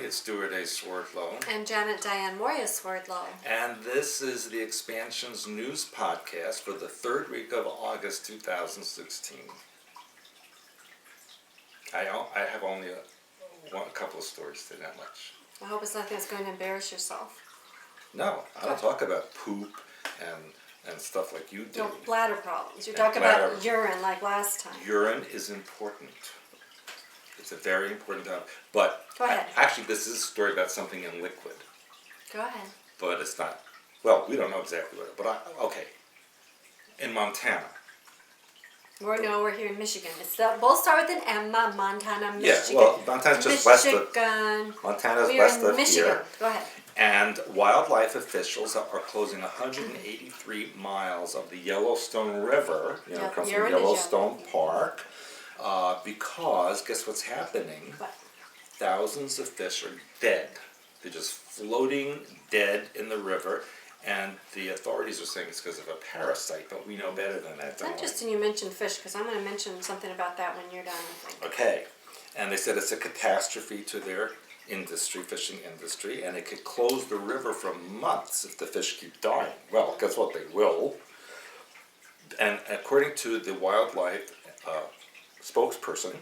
it's Stewart A. Swordlow. And Janet Diane Moria Swordlow. And this is the Expansion's news podcast for the third week of August 2016. I have only a couple of stories today, not much. I hope it's nothing that's going to embarrass yourself. No, I don't talk about poop and stuff like you do. No, bladder problems. You talk about urine like last time. Urine is important. It's a very important topic. But Go ahead. Actually, this is a story about something in liquid. Go ahead. But it's not. Well, we don't know exactly what. Okay. In Montana. We're here in Michigan. Both start with an M. Montana, Michigan. Yeah. Well, Montana's just west of. Montana's west of Michigan. Here. Go ahead. And wildlife officials are closing 183 miles of the Yellowstone River. You know, it comes from Yellowstone Park. Because, guess what's happening? What? Thousands of fish are dead. They're just floating dead in the river. And the authorities are saying it's because of a parasite, but we know better than that. It's interesting you mentioned fish, because I'm going to mention something about that when you're done, I think. Okay. And they said it's a catastrophe to their industry, fishing industry, and it could close the river for months if the fish keep dying. Well, guess what? They will. And according to the wildlife spokesperson,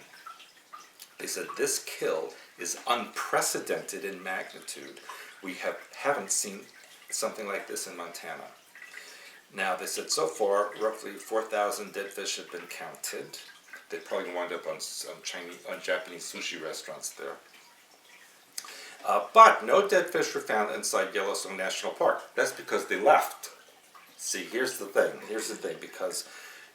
they said this kill is unprecedented in magnitude. We haven't seen something like this in Montana. Now, they said so far, roughly 4,000 dead fish have been counted. They probably wind up on Japanese sushi restaurants there. But no dead fish were found inside Yellowstone National Park. That's because they left. See, here's the thing, because,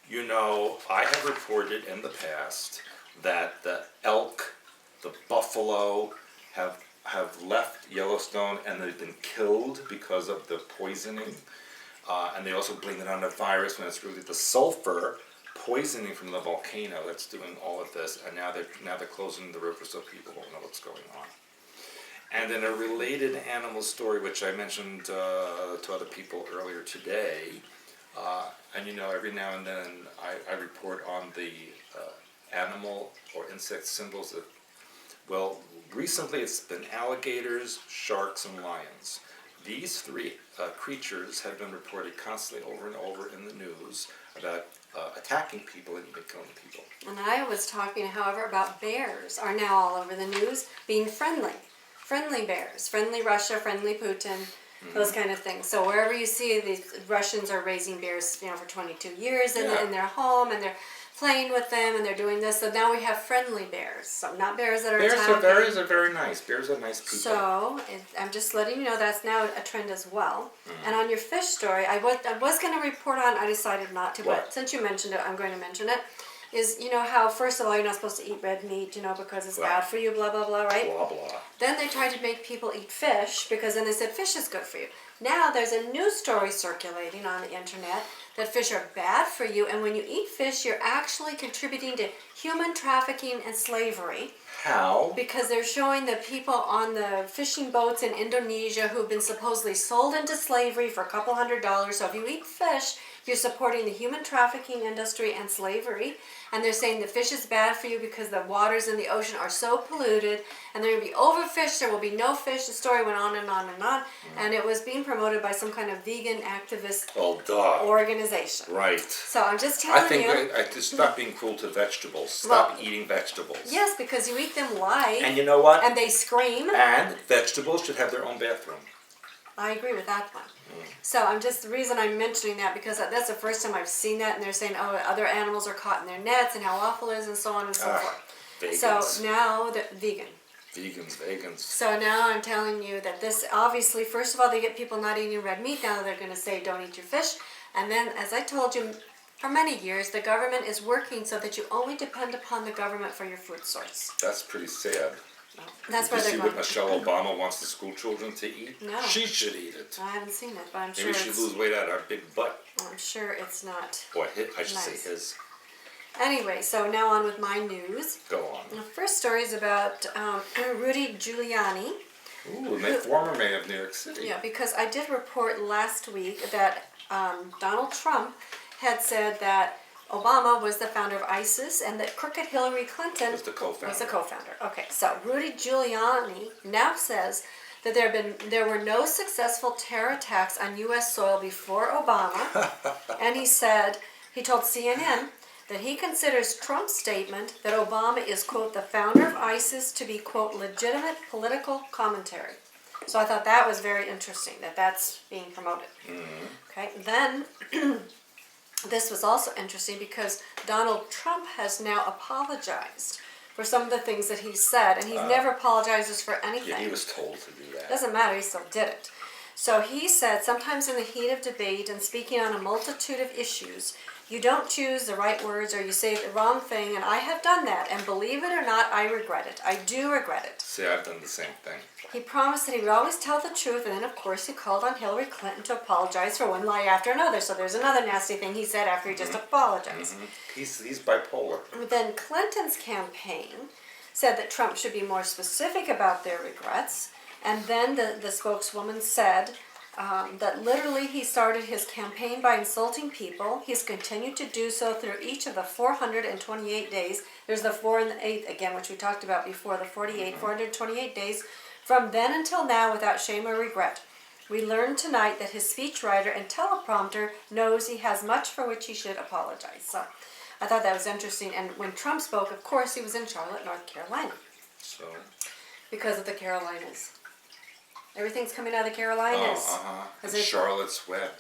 you know, I have reported in the past that the elk, the buffalo have left Yellowstone and they've been killed because of the poisoning. And they also blame it on the virus when it's really the sulfur poisoning from the volcano that's doing all of this. And now they're closing the river so people won't know what's going on. And in a related animal story, which I mentioned to other people earlier today, and you know, every now and then I report on the animal or insect symbols. Well, recently it's been alligators, sharks, and lions. These three creatures have been reported constantly over and over in the news about attacking people and even killing people. And I was talking, however, about bears are now all over the news being friendly. Friendly bears, friendly Russia, friendly Putin, those kind of things. So wherever you see these Russians are raising bears, you know, for 22 years in their home, and they're playing with them, and they're doing this. So now we have friendly bears. So not bears that are attacking. Bears are very nice. Bears are nice people. So I'm just letting you know that's now a trend as well. And on your fish story, I was going to report on. I decided not to, but since you mentioned it, I'm going to mention it. Is, you know how, first of all, you're not supposed to eat red meat, you know, because it's bad for you, blah, blah, blah, right? Blah, blah. Then they tried to make people eat fish, because then they said fish is good for you. Now there's a news story circulating on the internet that fish are bad for you, and when you eat fish, you're actually contributing to human trafficking and slavery. How? Because they're showing the people on the fishing boats in Indonesia who've been supposedly sold into slavery for a couple $100. So if you eat fish, you're supporting the human trafficking industry and slavery. And they're saying the fish is bad for you because the waters in the ocean are so polluted, and they're going to be overfished, there will be no fish. The story went on and on and on. And it was being promoted by some kind of vegan activist organization. Right. So I'm just telling you. I think stop being cruel to vegetables. Stop eating vegetables. Yes, because you eat them live. And you know what? And they scream. And vegetables should have their own bathroom. I agree with that one. So the reason I'm mentioning that, because that's the first time I've seen that, and they're saying, oh, other animals are caught in their nets, and how awful it is, and so on and so forth. Vegans. So now, vegan. Vegans. So now I'm telling you that this, obviously, first of all, they get people not eating red meat. Now they're going to say, don't eat your fish. And then, as I told you, for many years, the government is working so that you only depend upon the government for your food source. That's pretty sad. That's where Did you they're see going. what Michelle Obama wants the school children to eat? No. She should eat it. I haven't seen it, but I'm sure Maybe she lose weight out of her big butt. I'm sure it's not. Boy, I should say his. Anyway, so now on with my news. Go on. The first story is about Rudy Giuliani. Ooh, former mayor of New York City. Yeah, because I did report last week that Donald Trump had said that Obama was the founder of ISIS and that crooked Hillary Clinton Was the co-founder. was the co-founder. Okay, so Rudy Giuliani now says that there were no successful terror attacks on U.S. soil before Obama, and he told CNN that he considers Trump's statement that Obama is, quote, the founder of ISIS to be, quote, legitimate political commentary. So I thought that was very interesting that that's being promoted. Mm-hmm. Okay, then this was also interesting because Donald Trump has now apologized for some of the things that he said, and he never apologizes for anything. Yeah, he was told to do that. Doesn't matter, he still did it. So he said, sometimes in the heat of debate and speaking on a multitude of issues, you don't choose the right words or you say the wrong thing, and I have done that, and believe it or not, I regret it. I do regret it. See, I've done the same thing. He promised that he would always tell the truth, and then of course he called on Hillary Clinton to apologize for one lie after another. So there's another nasty thing he said after he just apologized. Mm-hmm. He's bipolar. Then Clinton's campaign said that Trump should be more specific about their regrets, and then the spokeswoman said that literally he started his campaign by insulting people. He's continued to do so through each of the 428 days. There's the 4 and the 8th again, which we talked about before, the 428 days. From then until now, without shame or regret. We learned tonight that his speechwriter and teleprompter knows he has much for which he should apologize. So I thought that was interesting. And when Trump spoke, of course, he was in Charlotte, North Carolina. So. Because of the Carolinas. Everything's coming out of the Carolinas. And Charlotte's Web.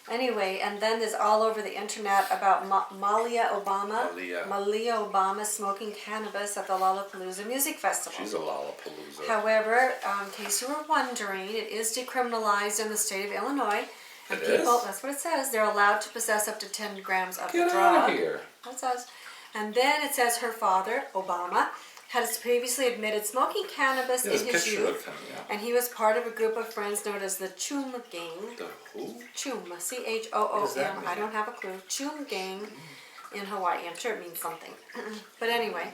Anyway, and then there's all over the internet about Malia Obama. Malia. Obama smoking cannabis at the Lollapalooza Music Festival. She's a Lollapalooza. However, in case you were wondering, it is decriminalized in the state of Illinois. And It is? that's what it says. They're allowed to possess up to 10 grams of Get the drug. out of here. That says. And then it says her father, Obama, has previously admitted smoking cannabis There's in a his picture youth. of him, yeah. And he was part of a group of friends known as the Choom Gang. The who? Choom, What does C-H-O-O-M. that mean? I don't have a clue. Choom Gang in Hawaii. I'm sure it means something. But anyway,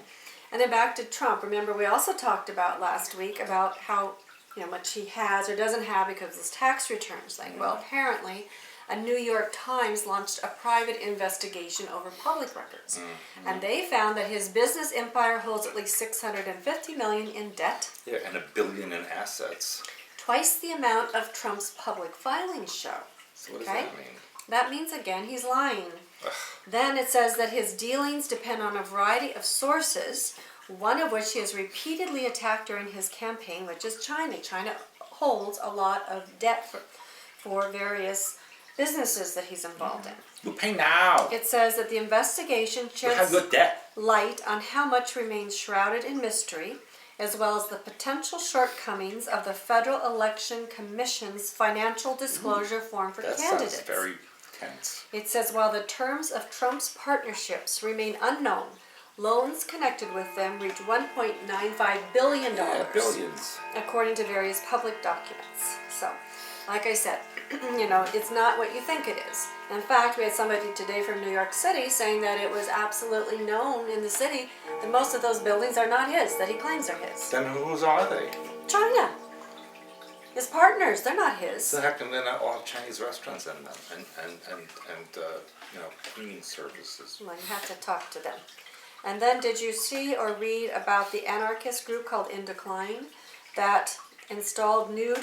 and then back to Trump. Remember, we also talked about last week about how much he has or doesn't have because of his tax returns thing. Well, apparently, a New York Times launched a private investigation over public records. And they found that his business empire holds at least $650 million in debt. Yeah, and $1 billion in assets. Twice the amount of Trump's public filings show. So what does Okay? that mean? That means, again, he's lying. Ugh. Then it says that his dealings depend on a variety of sources, one of which he has repeatedly attacked during his campaign, which is China. China holds a lot of debt for various businesses that he's involved in. You pay now. It says that the investigation You have sheds good debt. light on how much remains shrouded in mystery, as well as the potential shortcomings of the Federal Election Commission's financial disclosure form for That candidates. sounds very tense. It says while the terms of Trump's partnerships remain unknown, loans connected with them reach $1.95 billion, Yeah, billions. according to various public documents. So, like I said, it's not what you think it is. In fact, we had somebody today from New York City saying that it was absolutely known in the city that most of those buildings are not his, that he claims are his. Then whose are they? China. His partners, they're not his. So how come they not all have Chinese restaurants in them and cleaning services? Well, you have to talk to them. And then did you see or read about the anarchist group called In Decline that installed nude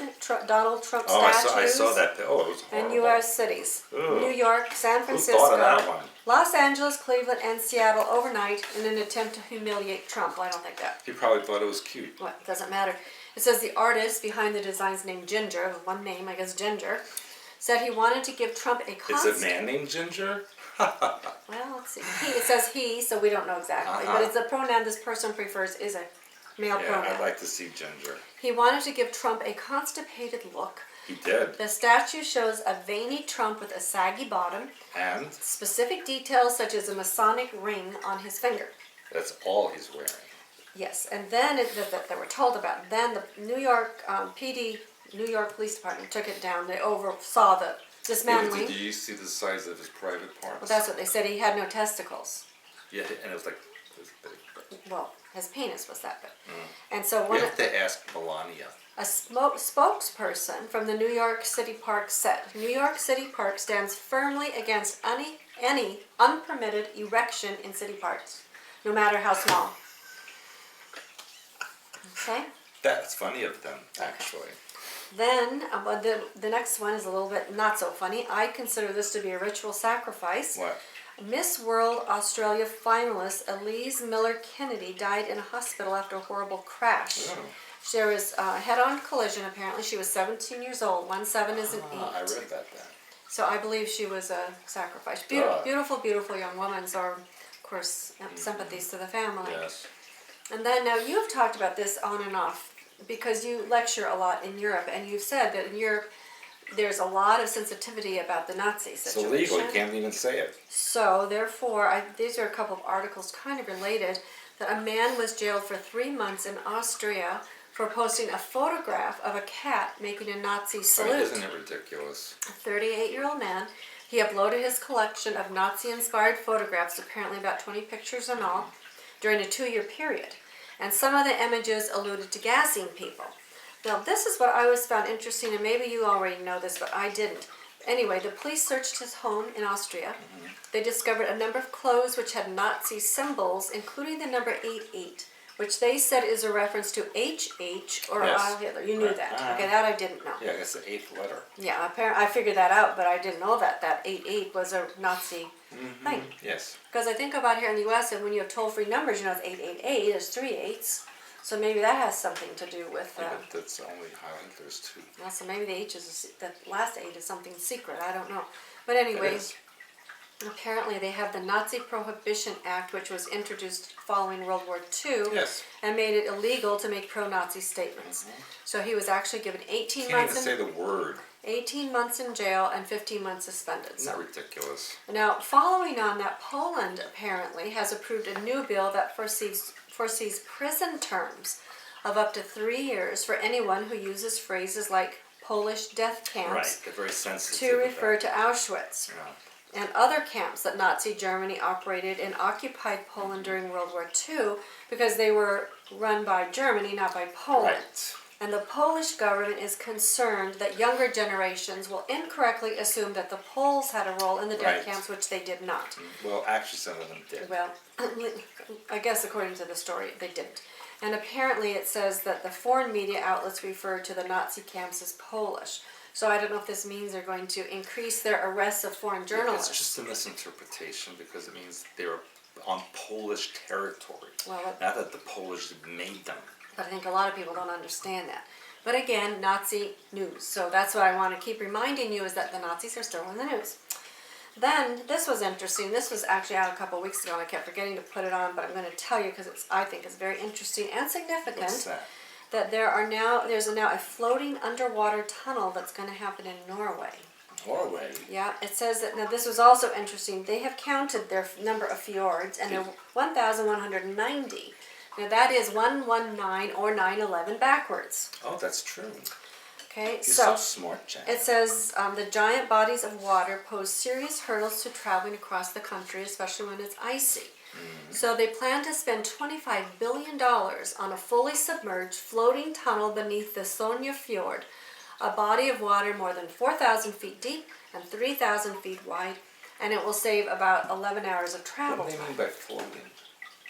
Donald Trump statues I saw that. Oh, it was in horrible. U.S. cities? Ugh. New York, San Who Francisco, thought of that one? Los Angeles, Cleveland, and Seattle overnight in an attempt to humiliate Trump. Well, I don't think that. He probably thought it was cute. Well, it doesn't matter. It says the artist behind the designs named Ginger, one name, I guess Ginger, said he wanted to give Trump a It's constant... a man named Ginger? Well, let's see. It says he, so we don't know exactly. But it's a pronoun this person prefers is a male Yeah, pronoun. I'd like to see Ginger. He wanted to give Trump a constipated look. He did. The statue shows a veiny Trump with a saggy bottom, And specific details such as a Masonic ring on his finger. that's all he's wearing. Yes, and then that they were told about. Then the New York PD, New York Police Department took it down. They oversaw the dismantling. Did you see the size of his private parts? Well, that's what they said. He had no testicles. Yeah, and it was like this big. Well, his penis was that big. Mm. And so We one have to ask Melania. a spokesperson from the New York City Park said, New York City Park stands firmly against any unpermitted erection in city parks, no matter how small. Okay? That's funny of them, actually. Then, the next one is a little bit not so funny. I consider this to be a ritual sacrifice. What? Miss World Australia finalist Elise Miller Kennedy died in a hospital after a horrible crash. Oh. There was a head-on collision, apparently. She was 17 years old. 1-7 is an 8. I read that then. So I believe she was a sacrifice. Beautiful, beautiful young woman. So, of course, sympathies to the family. Yes. And then now you've talked about this on and off because you lecture a lot in Europe, and you've said that in Europe there's a lot of sensitivity about the Nazi It's situation. illegal. You can't even say it. So therefore, these are a couple of articles kind of related, that a man was jailed for 3 months in Austria for posting a photograph of a cat making a Nazi salute. Isn't it ridiculous? A 38-year-old man. He uploaded his collection of Nazi-inspired photographs, apparently about 20 pictures in all, during a 2-year period. And some of the images alluded to gassing people. Now, this is what I always found interesting, and maybe you already know this, but I didn't. Anyway, the police searched his home in Austria. They discovered a number of clothes which had Nazi symbols, including the number 88, which they said is a reference to HH or Yes. Adolf Hitler. You knew Right. that. Okay, that I didn't know. Yeah, it's the 8th letter. Yeah, apparently I figured that out, but I didn't know that 88 was a Nazi thing. Yes. Because I think about here in the U.S., and when you have toll-free numbers, it's 888, there's 3 8s. So maybe that has something to do with, Yeah, but that's only highlighted. There's 2. well, so maybe the H is, the last 8 is something secret, I don't know. But anyway, It is. apparently they have the Nazi Prohibition Act, which was introduced following World War II, Yes. and made it illegal to make pro-Nazi statements. So he was actually given 18 Can't even months say the word. 18 months in jail and 15 months suspended. Isn't that ridiculous? Now, following on that, Poland apparently has approved a new bill that foresees prison terms of up to 3 years for anyone who uses phrases like Polish death Right. camps They're very sensitive. to refer to Auschwitz Yeah. and other camps that Nazi Germany operated in occupied Poland during World War II, because they were run by Germany, not by Poland. Right. And the Polish government is concerned that younger generations will incorrectly assume that the Poles had a role in the death Right. camps, which they did not. Well, actually, some of them did. Well, I guess according to the story, they didn't. And apparently it says that the foreign media outlets refer to the Nazi camps as Polish. So I don't know if this means they're going to increase their arrests of foreign journalists. It's just a misinterpretation because it means they were on Polish territory. Well, Not that the Polish made them. but I think a lot of people don't understand that. But again, Nazi news. So that's what I want to keep reminding you, is that the Nazis are still in the news. Then, this was interesting. This was actually out a couple weeks ago, and I kept forgetting to put it on, but I'm going to tell you because I think it's very interesting and significant. What's that? That there's now a floating underwater tunnel that's going to happen in Norway. Norway. Yeah, it says that, now this was also interesting, they have counted their number of fjords, and they're 1,190. Now that is 119 or 911 backwards. Oh, that's true. Okay, You're so so smart, Janet. it says the giant bodies of water pose serious hurdles to traveling across the country, especially when it's icy. So they plan to spend $25 billion on a fully submerged floating tunnel beneath the Sonja Fjord, a body of water more than 4,000 feet deep and 3,000 feet wide, and it will save about 11 hours of travel What do they time. mean by floating?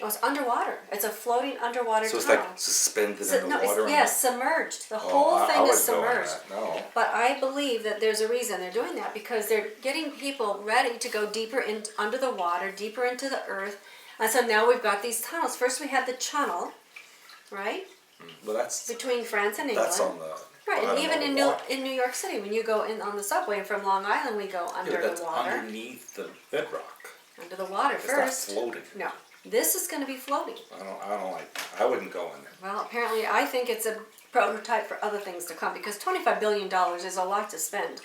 Oh, it's underwater. It's a floating underwater So it's tunnel. like suspended So- in the no, water? it's, yes, submerged. The Oh, whole I thing is wouldn't go in submerged. that. No. But I believe that there's a reason they're doing that, because they're getting people ready to go deeper in under the water, deeper into the earth. And so now we've got these tunnels. First we had the channel, right, Well, that's between France and England. that's on the Right, and bottom even of in the water. New York City, when you go in on the subway from Long Island, we go Yeah, under but that's the water. underneath the bedrock. Under the water It's first. not floating. No, this is going to be floating. I don't like that. I wouldn't go in there. Well, apparently, I think it's a prototype for other things to come, because $25 billion is a lot to spend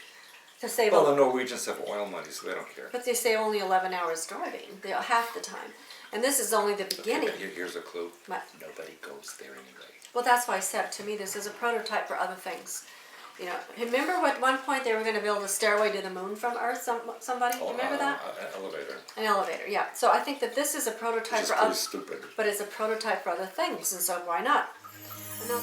to save. Well, the Norwegians have oil money, so they don't care. But they say only 11 hours driving, half the time. And this is only the beginning. Okay, here's a clue. What? Nobody goes there anyway. Well, that's why I said, to me, this is a prototype for other things. You know, remember at one point they were going to build a stairway to the moon from Earth? Somebody? Remember that? An elevator. An elevator, yeah. So I think that this is a prototype Which is for pretty other, stupid. but it's a prototype for other things, and so why not? And now,